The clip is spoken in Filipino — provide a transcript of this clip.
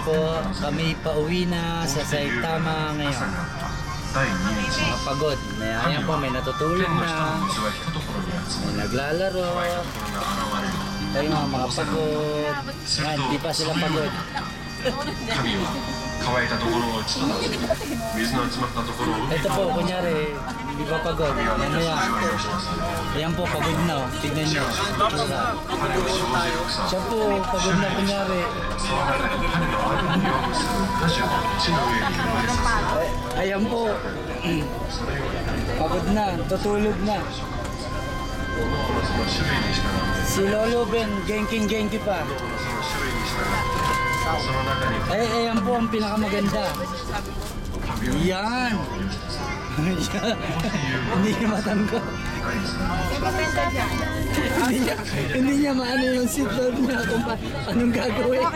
po, kami pauwi na sa Saitama ngayon. Mga pagod. Ayan po, may natutulog na. May naglalaro. Tayo mga pagod. Yan, di pa sila pagod. Ito po, kunyari, di ba pagod? Ayan po, pagod na. Tignan nyo. Siya po, pagod na kunyari. Ayan po. Pagod na, tutulog na. Si Lolo Ben, genking pa. Ayan po ang pinakamaganda. Yan. Hindi niya matanggap. hindi niya maano yung seatbelt niya kung anong gagawin.